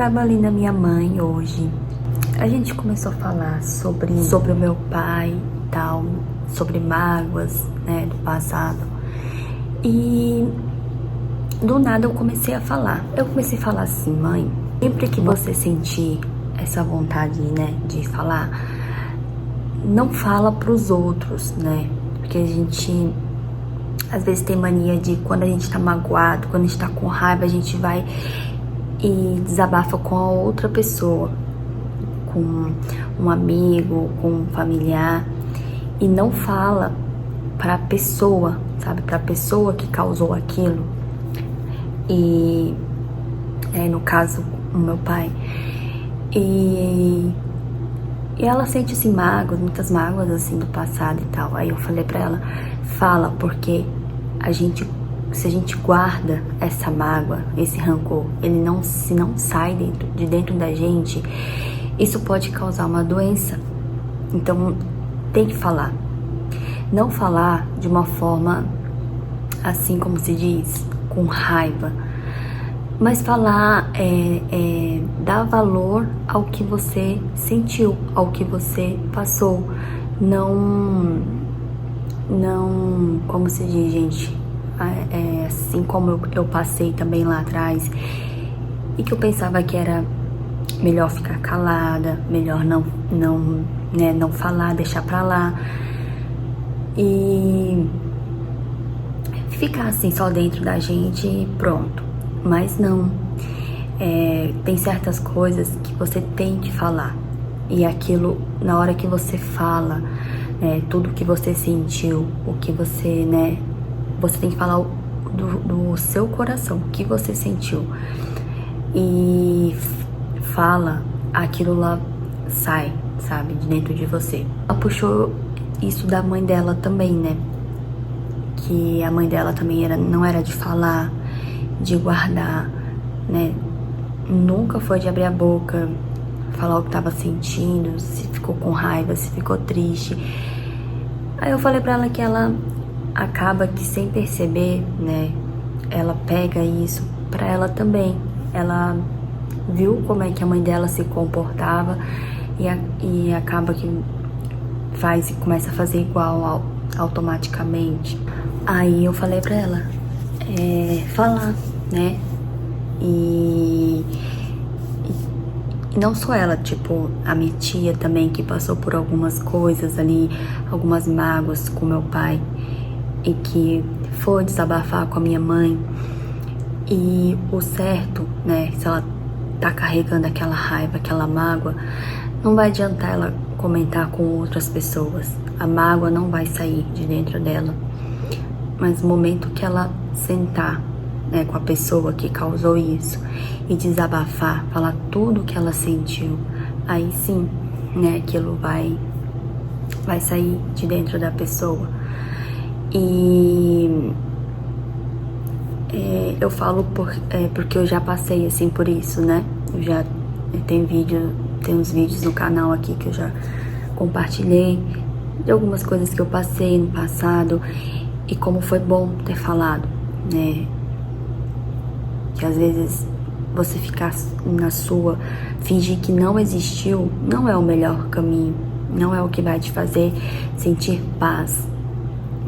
tava ali na minha mãe hoje. A gente começou a falar sobre o meu pai e tal, sobre mágoas, né, do passado. E do nada eu comecei a falar. Eu comecei a falar assim: mãe, sempre que você sentir essa vontade, né, de falar, não fala pros outros, né? Porque a gente às vezes tem mania de, quando a gente tá magoado, quando a gente tá com raiva, a gente vai e desabafa com a outra pessoa, com um amigo, com um familiar, e não fala pra pessoa, sabe? Pra pessoa que causou aquilo. E no caso, o meu pai. E ela sente assim mágoas, muitas mágoas assim do passado e tal. Aí eu falei pra ela: fala, porque se a gente guarda essa mágoa, esse rancor, ele não sai de dentro da gente, isso pode causar uma doença. Então tem que falar. Não falar de uma forma assim, como se diz, com raiva, mas falar, dar valor ao que você sentiu, ao que você passou. Não, como se diz, gente, assim como eu passei também lá atrás, e que eu pensava que era melhor ficar calada, melhor não falar, deixar pra lá, e ficar assim só dentro da gente e pronto. Mas não, tem certas coisas que você tem que falar, e aquilo, na hora que você fala, tudo que você sentiu, o que você, você tem que falar do seu coração, o que você sentiu, e fala, aquilo lá sai, sabe, de dentro de você. Ela puxou isso da mãe dela também, né, que a mãe dela também não era de falar, de guardar, né, nunca foi de abrir a boca, falar o que tava sentindo, se ficou com raiva, se ficou triste. Aí eu falei pra ela que ela acaba que, sem perceber, né, ela pega isso pra ela também. Ela viu como é que a mãe dela se comportava e acaba que faz e começa a fazer igual automaticamente. Aí eu falei pra ela falar, né, e não só ela, tipo, a minha tia também, que passou por algumas coisas ali, algumas mágoas com meu pai, e que foi desabafar com a minha mãe. E o certo, né, se ela tá carregando aquela raiva, aquela mágoa, não vai adiantar ela comentar com outras pessoas. A mágoa não vai sair de dentro dela. Mas no momento que ela sentar, né, com a pessoa que causou isso e desabafar, falar tudo que ela sentiu, aí sim, né, aquilo vai sair de dentro da pessoa. E eu falo porque eu já passei assim por isso, né? Tem uns vídeos no canal aqui que eu já compartilhei de algumas coisas que eu passei no passado, e como foi bom ter falado, né? Que às vezes você ficar na sua, fingir que não existiu, não é o melhor caminho, não é o que vai te fazer sentir paz,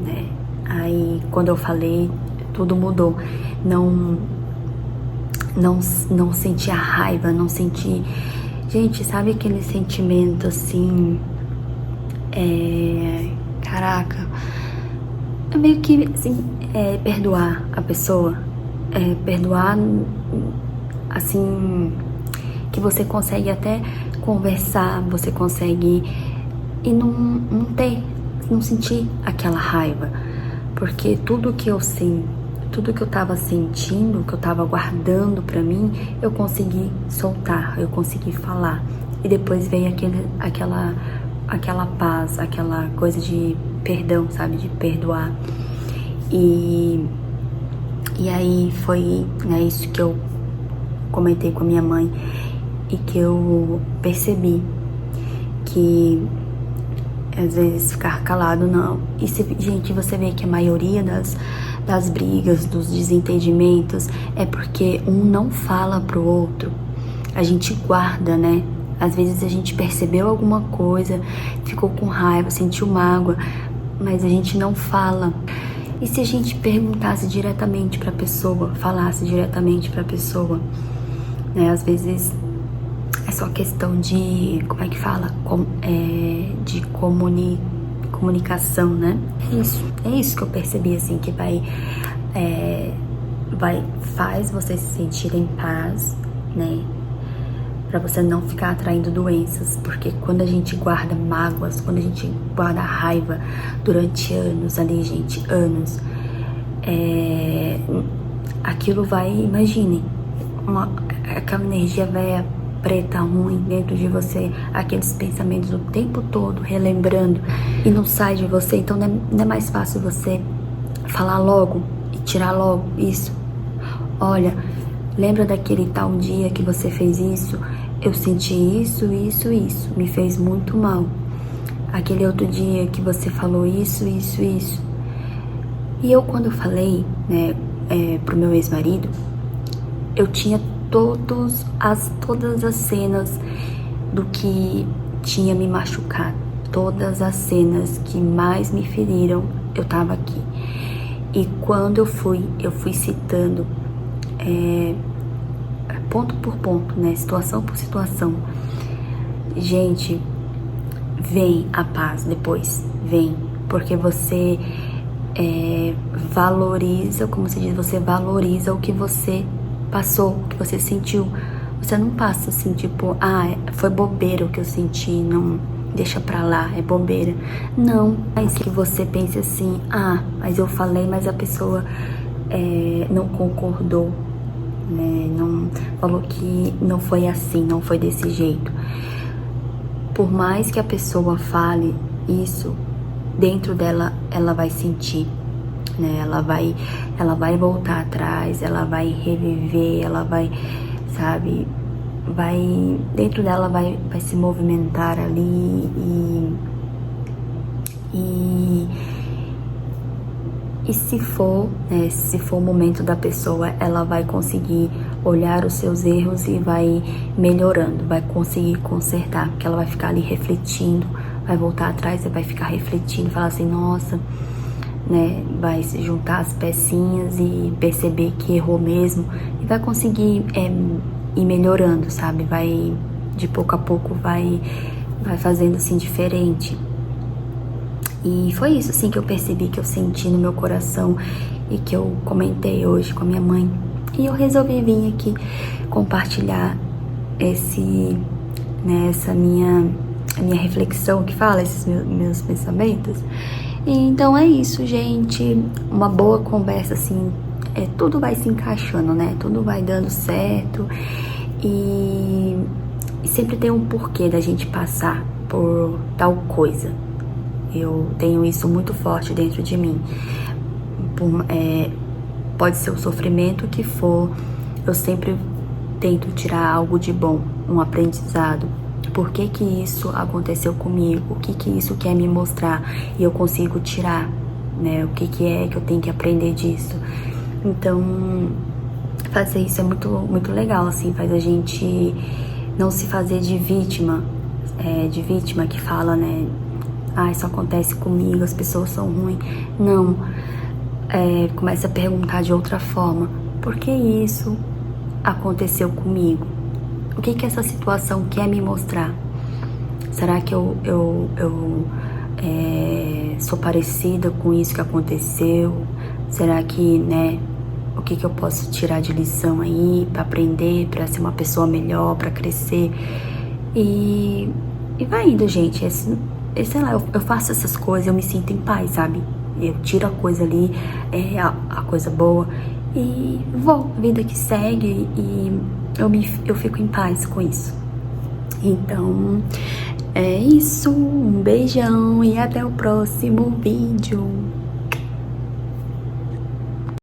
né? Aí quando eu falei, tudo mudou. Não senti a raiva, não senti... Gente, sabe aquele sentimento assim... Caraca... É meio que, assim, perdoar a pessoa. Perdoar, assim... Que você consegue até conversar, você consegue... E não sentir aquela raiva. Porque tudo que eu tava sentindo, que eu tava guardando pra mim, eu consegui soltar, eu consegui falar. E depois veio aquela paz, aquela coisa de perdão, sabe? De perdoar. E aí foi, né, isso que eu comentei com a minha mãe, e que eu percebi que às vezes ficar calado não. E gente, você vê que a maioria das brigas, dos desentendimentos, é porque um não fala pro outro. a gente guarda, né? Às vezes a gente percebeu alguma coisa, ficou com raiva, sentiu mágoa, mas a gente não fala. E se a gente perguntasse diretamente pra pessoa, falasse diretamente pra pessoa, né? Às vezes é só questão de, como é que fala? De comunicação, né? É isso que eu percebi, assim, que faz você se sentir em paz, né? Pra você não ficar atraindo doenças, porque quando a gente guarda mágoas, quando a gente guarda raiva durante anos ali, gente, anos, aquilo vai, imagine, aquela energia velha, preta, ruim dentro de você, aqueles pensamentos o tempo todo, relembrando, e não sai de você. Então não é mais fácil você falar logo e tirar logo isso. Olha, lembra daquele tal dia que você fez isso? Eu senti isso, me fez muito mal. Aquele outro dia que você falou isso. E eu, quando falei, né, pro meu ex-marido, eu tinha todas as cenas do que tinha me machucado. Todas as cenas que mais me feriram, eu tava aqui. E quando eu fui citando ponto por ponto, né, situação por situação, gente, vem a paz depois, vem, porque você valoriza, como se diz, você valoriza o que você passou, o que você sentiu. Você não passa assim, tipo, foi bobeira o que eu senti, não, deixa pra lá, é bobeira. Não, mas que você pense assim, mas eu falei, mas a pessoa não concordou, né? Não falou que não foi assim, não foi desse jeito. Por mais que a pessoa fale isso, dentro dela ela vai sentir, né? Ela vai voltar atrás, ela vai reviver, ela vai, sabe, dentro dela vai se movimentar ali e se for o momento da pessoa, ela vai conseguir olhar os seus erros e vai melhorando, vai conseguir consertar, porque ela vai ficar ali refletindo, vai voltar atrás e vai ficar refletindo, falar assim, nossa, né, vai se juntar as pecinhas e perceber que errou mesmo e vai conseguir ir melhorando, sabe, vai, de pouco a pouco vai fazendo assim diferente. E foi isso, assim, que eu percebi, que eu senti no meu coração e que eu comentei hoje com a minha mãe. E eu resolvi vir aqui compartilhar essa minha reflexão, que fala, esses meus pensamentos. E então é isso, gente. Uma boa conversa, assim, tudo vai se encaixando, né? Tudo vai dando certo. E sempre tem um porquê da gente passar por tal coisa. Eu tenho isso muito forte dentro de mim. Pode ser o sofrimento que for, eu sempre tento tirar algo de bom, um aprendizado. Por que que isso aconteceu comigo? O que que isso quer me mostrar? E eu consigo tirar, né? O que que é que eu tenho que aprender disso? Então, fazer isso é muito, muito legal, assim, faz a gente não se fazer de vítima que fala, né? Isso acontece comigo, as pessoas são ruins. Não, começa a perguntar de outra forma. Por que isso aconteceu comigo? O que que essa situação quer me mostrar? Será que eu sou parecida com isso que aconteceu? Será que, né, o que que eu posso tirar de lição aí pra aprender, pra ser uma pessoa melhor, pra crescer? E vai indo, gente. Sei lá, eu faço essas coisas, eu me sinto em paz, sabe? Eu tiro a coisa ali, a coisa boa, e vou, a vida que segue, e eu fico em paz com isso. Então, é isso, um beijão e até o próximo vídeo.